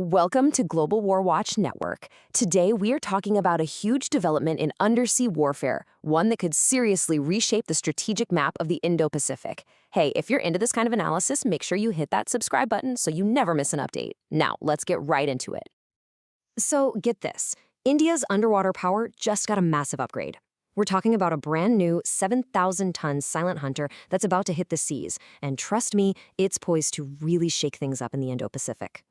Welcome to Global War Watch Network. Today, we are talking about a huge development in undersea warfare, one that could seriously reshape the strategic map of the Indo Pacific. Hey, if you're into this kind of analysis, make sure you hit that subscribe button so you never miss an update. Now, let's get right into it. So, get this. India's underwater power just got a massive upgrade. We're talking about a brand new 7,000-ton Silent Hunter that's about to hit the seas, and trust me, it's poised to really shake things up in the Indo Pacific.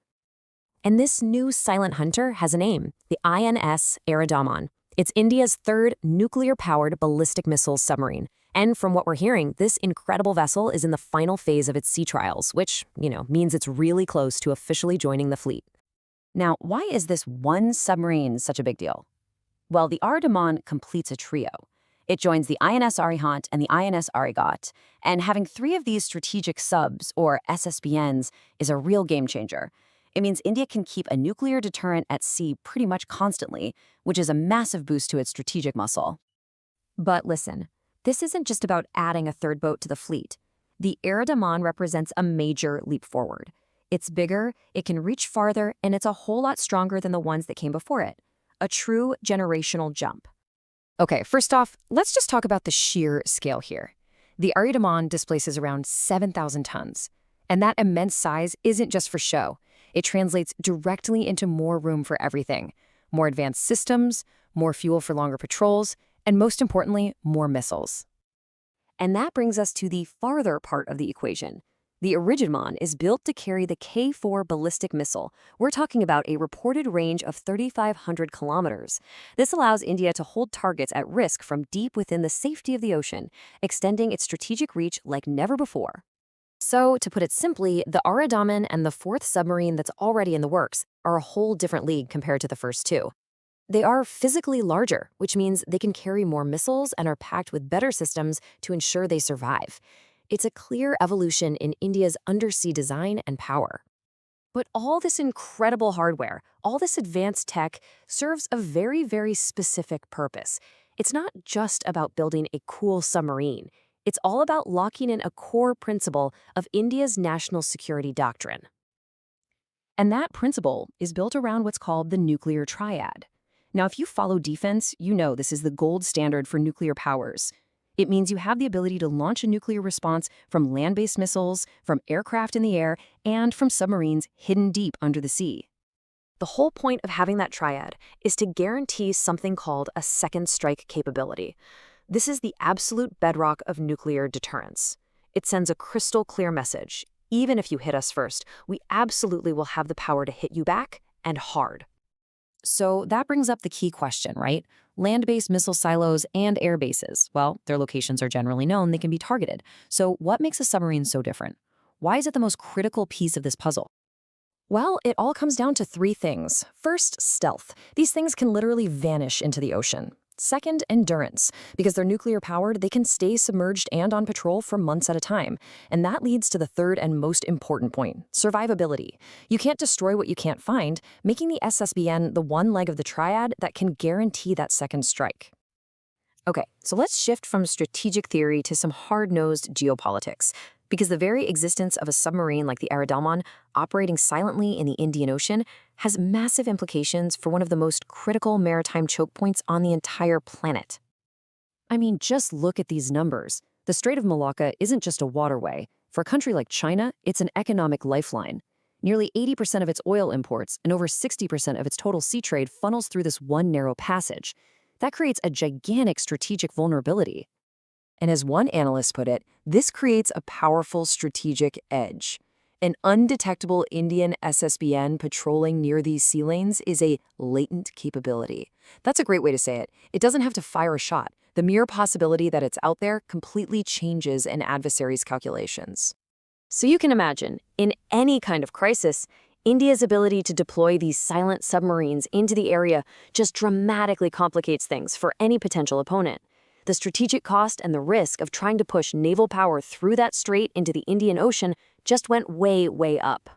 And this new Silent Hunter has a name, the INS Aridhaman. It's India's third nuclear-powered ballistic missile submarine. And from what we're hearing, this incredible vessel is in the final phase of its sea trials, which, means it's really close to officially joining the fleet. Now, why is this one submarine such a big deal? Well, the Aridhaman completes a trio. It joins the INS Arihant and the INS Arighaat, and having three of these strategic subs, or SSBNs, is a real game-changer. It means India can keep a nuclear deterrent at sea pretty much constantly, which is a massive boost to its strategic muscle. But listen, this isn't just about adding a third boat to the fleet. The Aridhaman represents a major leap forward. It's bigger, it can reach farther, and it's a whole lot stronger than the ones that came before it. A true generational jump. Okay, first off, let's just talk about the sheer scale here. The Aridhaman displaces around 7,000 tons. And that immense size isn't just for show. It translates directly into more room for everything. More advanced systems, more fuel for longer patrols, and most importantly, more missiles. And that brings us to the farther part of the equation. The Arihant is built to carry the K-4 ballistic missile. We're talking about a reported range of 3,500 kilometers. This allows India to hold targets at risk from deep within the safety of the ocean, extending its strategic reach like never before. So, to put it simply, the Aridhaman and the fourth submarine that's already in the works are a whole different league compared to the first two. They are physically larger, which means they can carry more missiles and are packed with better systems to ensure they survive. It's a clear evolution in India's undersea design and power. But all this incredible hardware, all this advanced tech, serves a very, very specific purpose. It's not just about building a cool submarine. It's all about locking in a core principle of India's national security doctrine. And that principle is built around what's called the nuclear triad. Now, if you follow defense, you know this is the gold standard for nuclear powers. It means you have the ability to launch a nuclear response from land-based missiles, from aircraft in the air, and from submarines hidden deep under the sea. The whole point of having that triad is to guarantee something called a second strike capability. This is the absolute bedrock of nuclear deterrence. It sends a crystal clear message. Even if you hit us first, we absolutely will have the power to hit you back, and hard. So that brings up the key question, right? Land-based missile silos and air bases. Well, their locations are generally known, they can be targeted. So what makes a submarine so different? Why is it the most critical piece of this puzzle? Well, it all comes down to three things. First, stealth. These things can literally vanish into the ocean. Second, endurance. Because they're nuclear-powered, they can stay submerged and on patrol for months at a time. And that leads to the third and most important point, survivability. You can't destroy what you can't find, making the SSBN the one leg of the triad that can guarantee that second strike. Okay, so let's shift from strategic theory to some hard-nosed geopolitics. Because the very existence of a submarine like the Aridhaman operating silently in the Indian Ocean has massive implications for one of the most critical maritime choke points on the entire planet. I mean, just look at these numbers. The Strait of Malacca isn't just a waterway. For a country like China, it's an economic lifeline. Nearly 80% of its oil imports and over 60% of its total sea trade funnels through this one narrow passage. That creates a gigantic strategic vulnerability. And as one analyst put it, this creates a powerful strategic edge. An undetectable Indian SSBN patrolling near these sea lanes is a latent capability. That's a great way to say it. It doesn't have to fire a shot. The mere possibility that it's out there completely changes an adversary's calculations. So you can imagine, in any kind of crisis, India's ability to deploy these silent submarines into the area just dramatically complicates things for any potential opponent. The strategic cost and the risk of trying to push naval power through that strait into the Indian Ocean just went way, way up.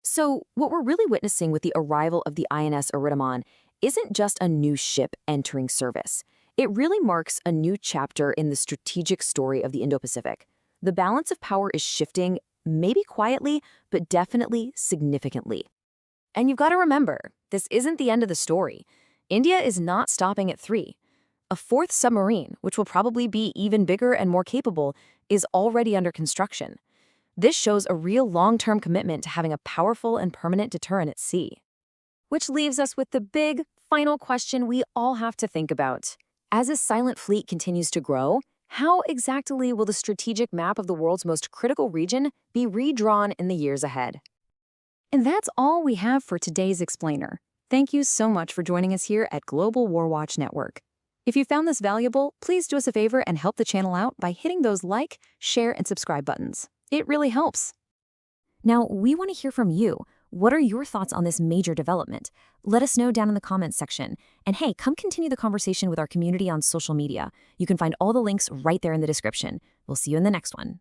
So what we're really witnessing with the arrival of the INS Aridhaman isn't just a new ship entering service. It really marks a new chapter in the strategic story of the Indo Pacific. The balance of power is shifting, maybe quietly, but definitely significantly. And you've got to remember, this isn't the end of the story. India is not stopping at 3. A fourth submarine, which will probably be even bigger and more capable, is already under construction. This shows a real long-term commitment to having a powerful and permanent deterrent at sea. Which leaves us with the big, final question we all have to think about. As a silent fleet continues to grow, how exactly will the strategic map of the world's most critical region be redrawn in the years ahead? And that's all we have for today's Explainer. Thank you so much for joining us here at Global War Watch Network. If you found this valuable, please do us a favor and help the channel out by hitting those like, share, and subscribe buttons. It really helps. Now, we want to hear from you. What are your thoughts on this major development? Let us know down in the comments section. And hey, come continue the conversation with our community on social media. You can find all the links right there in the description. We'll see you in the next one.